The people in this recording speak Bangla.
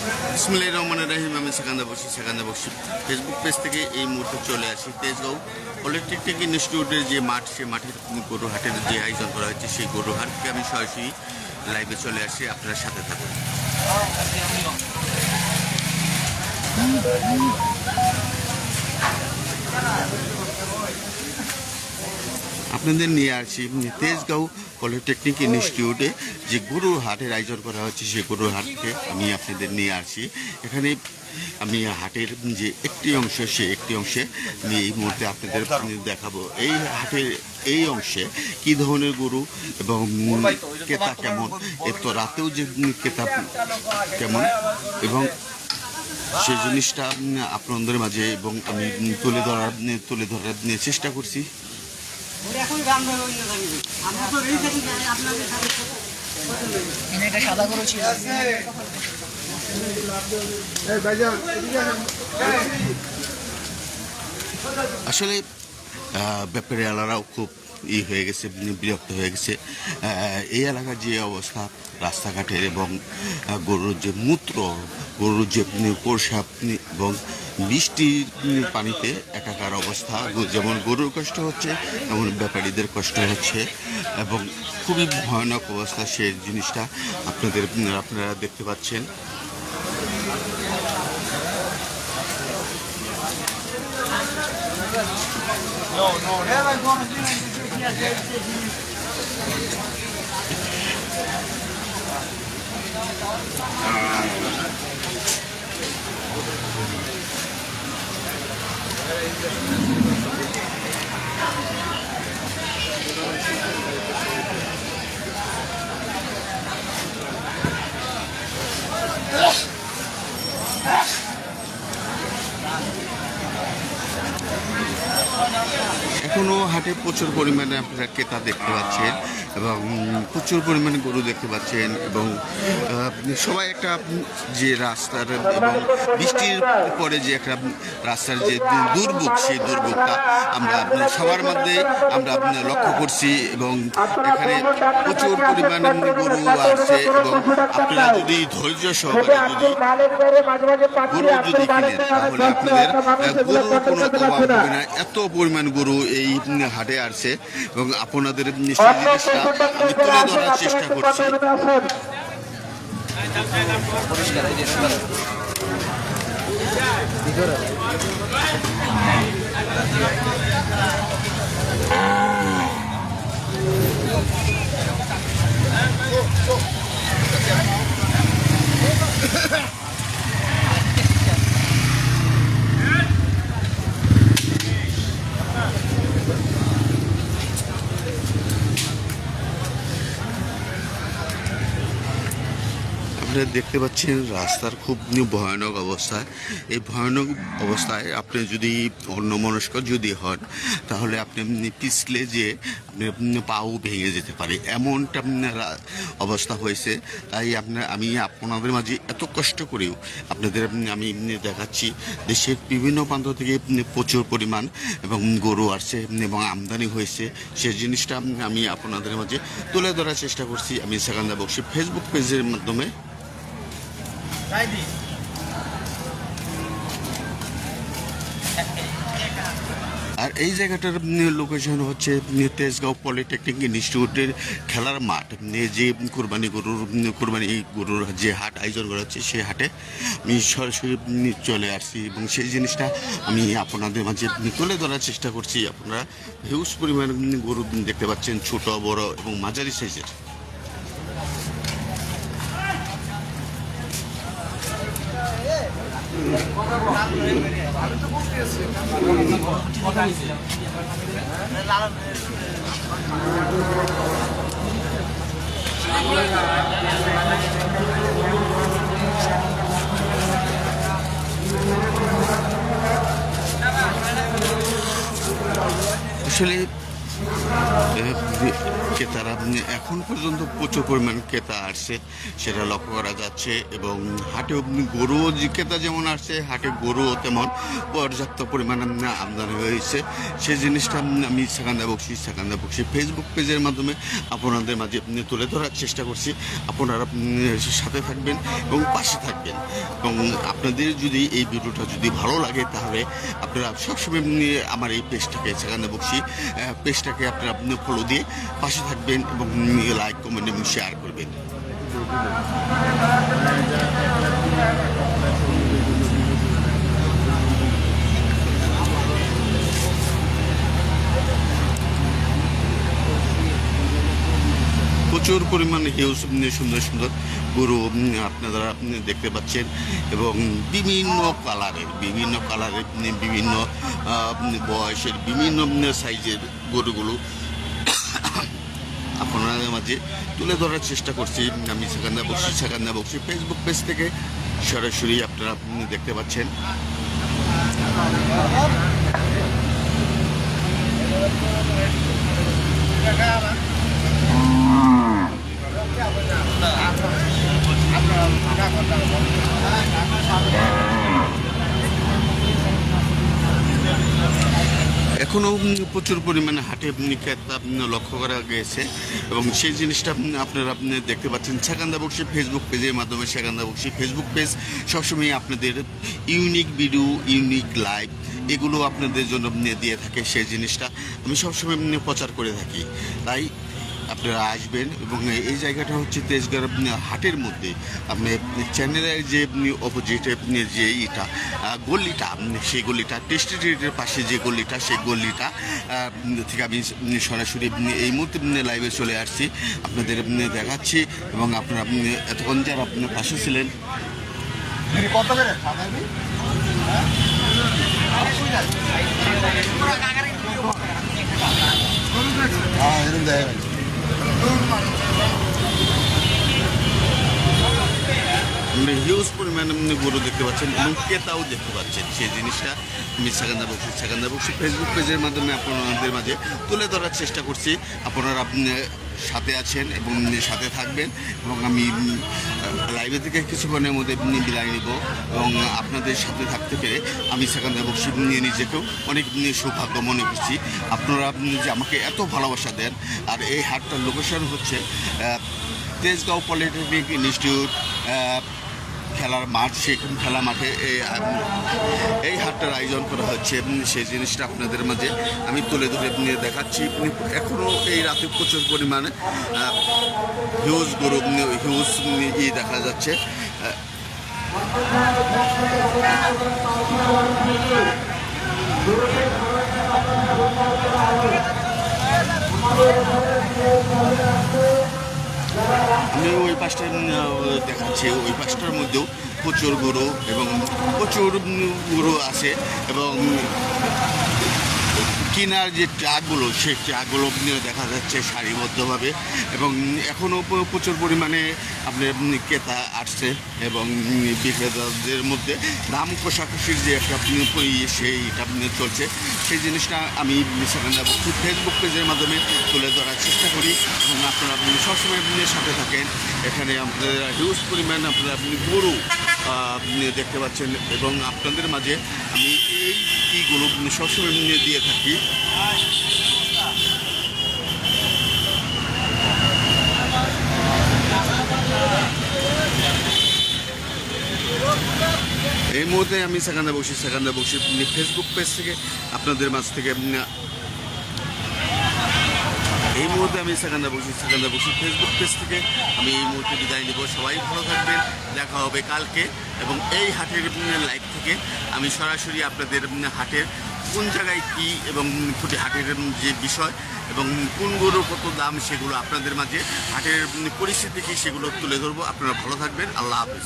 বিসমিল্লাহির রহমানির রহিম। আমি সেকান্দর বক্সি ফেসবুক পেজ থেকে এই মুহূর্তে চলে আসি তেজগাঁও পলিটেকনিক ইনস্টিটিউটের যে মাঠ, সে মাঠের গরু হাটের যে আয়োজন করা হয়েছে সেই গরু হাট থেকে আমি সরাসরি লাইভে চলে আসি। আপনারা সাথে থাকুন। আপনাদের নিয়ে আসি তেজগাঁও পলিটেকনিক ইনস্টিটিউটে যে গরুর হাটের আয়োজন করা হচ্ছে, সেই গরুর হাটকে আমি আপনাদের নিয়ে আসি। এখানে আমি হাটের যে একটি অংশ, সে একটি অংশে আমি এই মুহূর্তে আপনাদের দেখাবো। এই হাটের এই অংশে কী ধরনের গরু এবং ক্রেতা কেমন, এত রাতেও যে ক্রেতা কেমন, এবং সেই জিনিসটা আপনাদের মাঝে এবং আমি তুলে ধরার চেষ্টা করছি। আসলে ব্যাপারীরাও খুব হয়ে গেছে, বিরক্ত হয়ে গেছে। এই এলাকার যে অবস্থা রাস্তাঘাটের এবং গরুর যে মূত্র, গরুর যে প্রসাব এবং বৃষ্টির পানিতে একাকার অবস্থা, যেমন গরুর কষ্ট হচ্ছে তেমন ব্যাপারীদের কষ্ট হচ্ছে এবং খুবই ভয়ানক অবস্থা। সেই জিনিসটা আপনারা দেখতে পাচ্ছেন। এখনও হাটে প্রচুর পরিমাণে আপনারা ক্রেতা দেখতে পাচ্ছেন এবং প্রচুর পরিমাণে গরু দেখতে পাচ্ছেন এবং সবাই একটা যে রাস্তার এবং বৃষ্টির পরে যে একটা রাস্তার যে দুর্ভোগ, সেই দুর্ভোগটা আমরা সবার মধ্যে আমরা লক্ষ্য করছি এবং এখানে প্রচুর পরিমাণে গরু আছে এবং আপনারা যদি ধৈর্য সহকারে গরু যদি কিনেন তাহলে আপনাদের গরুর কোনো অভাব হবে না। এত পরিমাণ গরু এই হাটে আসছে এবং আপনাদের সেই জিনিসটা আমি তুলে ধরার চেষ্টা করছি। আপনারা দেখতে পাচ্ছেন রাস্তার খুব ভয়ানক অবস্থায়। এই ভয়ানক অবস্থায় আপনি যদি অন্যমনস্ক যদি হন তাহলে আপনি পিছলে যে আপনি পাও ভেঙে যেতে পারে, এমনটা অবস্থা হয়েছে। তাই আমি আপনাদের মাঝে এত কষ্ট করেও আপনাদের আমি দেখাচ্ছি। দেশের বিভিন্ন প্রান্ত থেকে প্রচুর পরিমাণ এবং গরু আসছে এবং আমদানি হয়েছে, সে জিনিসটা আমি আপনাদের মাঝে তুলে ধরার চেষ্টা করছি। আমি সেকান্দর বক্সি ফেসবুক পেজের মাধ্যমে। আর এই জায়গাটার লোকেশন হচ্ছে তেজগাঁও পলিটেকনিক ইনস্টিটিউটের খেলার মাঠ, যে কোরবানি গরুর যে হাট আয়োজন করা হচ্ছে, সেই হাটে আমি সরাসরি চলে আসছি এবং সেই জিনিসটা আমি আপনাদের মাঝে তুলে ধরার চেষ্টা করছি। আপনারা হিউজ পরিমাণ গরু দেখতে পাচ্ছেন, ছোট বড় এবং মাঝারি সাইজের। আসলে ক্রেতারা এখন পর্যন্ত প্রচুর পরিমাণ ক্রেতা আসছে, সেটা লক্ষ্য করা যাচ্ছে। এবং হাটে গরুও যে ক্রেতা যেমন আসছে, হাটে গরুও তেমন পর্যাপ্ত পরিমাণ আমদানি হয়েছে। সেই জিনিসটা আমি সেখান্দা বক্সি ফেসবুক পেজের মাধ্যমে আপনাদের মাঝে তুলে ধরার চেষ্টা করছি। আপনারা সাথে থাকবেন এবং পাশে থাকবেন। এবং আপনাদের যদি এই ভিডিওটা যদি ভালো লাগে, তাহলে আপনারা সবসময় আমার এই পেজটাকে সেখান্দা বক্সি পেজটাকে আপনারা ফলো দিয়ে পাশে থাকবেন এবং লাইক, কমেন্ট এবং শেয়ার করবেন। প্রচুর পরিমাণে হিউজ সুন্দর সুন্দর গরু আপনারা দেখতে পাচ্ছেন এবং বিভিন্ন কালারের বিভিন্ন বয়সের বিভিন্ন সাইজের গরুগুলো আপনাদের মাঝে তুলে ধরার চেষ্টা করছি। আমি সেখান্দা বক্সি ফেসবুক পেজ থেকে সরাসরি আপনারা দেখতে পাচ্ছেন। এখনও প্রচুর পরিমাণে হাটে ক্রেতা লক্ষ্য করা গেছে এবং সেই জিনিসটা আপনারা দেখতে পাচ্ছেন সেখান্দা বক্সি ফেসবুক পেজের মাধ্যমে। সেখান্দা বক্সি ফেসবুক পেজ সবসময় আপনাদের ইউনিক ভিডিও, ইউনিক লাইভ এগুলো আপনাদের জন্য দিয়ে থাকে। সেই জিনিসটা আমি সবসময় প্রচার করে থাকি। তাই আপনারা আসবেন এবং এই জায়গাটা হচ্ছে তেজগাঁও হাটের মধ্যে আপনি চ্যানেলের যে অপোজিটে যে গল্লিটা, সেই গল্লিটা টেস্টি ট্রিটের পাশে যে গল্লিটা, সেই গল্লিটা থেকে আমি সরাসরি এই মুহূর্তে লাইভে চলে আসছি, আপনাদের দেখাচ্ছি। এবং আপনারা এতক্ষণ যারা আপনার পাশে ছিলেন হিউজ পরিমাণে গরু দেখতে পাচ্ছেন এবং ক্রেতাও দেখতে পাচ্ছেন। সেই জিনিসটা আমি সেখান্দা বক্সি ফেসবুক পেজের মাধ্যমে আপনাদের মাঝে তুলে ধরার চেষ্টা করছি। আপনারা সাথে আছেন এবং সাথে থাকবেন এবং আমি লাইভে থেকে কিছুক্ষণের মধ্যে বিদায় নিব এবং আপনাদের সাথে থাকতে পেরে আমি সেখান্দা বক্সি নিজেকেও অনেক সৌভাগ্য মনে করছি। আপনারা যে আমাকে এত ভালোবাসা দেন। আর এই হাটটার লোকেশন হচ্ছে তেজগাঁও পলিটেকনিক ইনস্টিটিউট খেলার মাঠ, সেখান খেলা মাঠে এই হাটটার আয়োজন করা হচ্ছে। সেই জিনিসটা আপনাদের মাঝে আমি তুলে ধরে দেখাচ্ছি। এখনও এই রাতে প্রচুর পরিমাণে হিউজ গরু হিউজ দেখা যাচ্ছে। আমি ওই পাশটা দেখাচ্ছি, ওই পাশটার মধ্যেও প্রচুর গরু এবং প্রচুর গরু আছে এবং কেনার যে ট্রাকগুলো, সেই ট্রাকগুলো দেখা যাচ্ছে সারিবদ্ধভাবে এবং এখনও প্রচুর পরিমাণে আপনার ক্রেতা আসছে এবং বিক্রেতাদের মধ্যে দাম কষাকষির যে একটা সেইটা চলছে। সেই জিনিসটা আমি সেখানে ফেসবুক পেজের মাধ্যমে তুলে ধরার চেষ্টা করি এবং আপনারা সবসময় সাথে থাকেন। এখানে আপনাদের হিউজ পরিমাণ আপনারা গরু দেখতে পাচ্ছেন এবং আপনাদের মাঝে আমি এইগুলো সবসময় দিয়ে থাকি। এই মুহূর্তে আমি সেখানে বসি ফেসবুক পেজ থেকে আপনাদের মাঝ থেকে এই মুহূর্তে আমি সেখানে বসি ফেসবুক পেজ থেকে আমি এই মুহূর্তে বিদায় নেব। সবাই ভালো থাকবেন, দেখা হবে কালকে। এবং এই হাটের লাইভ থেকে আমি সরাসরি আপনাদের হাটের কোন জায়গায় কী এবং হাটের যে বিষয় এবং কোন গরুর কত দাম সেগুলো আপনাদের মাঝে হাটের পরিস্থিতি কী সেগুলো তুলে ধরবো। আপনারা ভালো থাকবেন। আল্লাহ হাফেজ।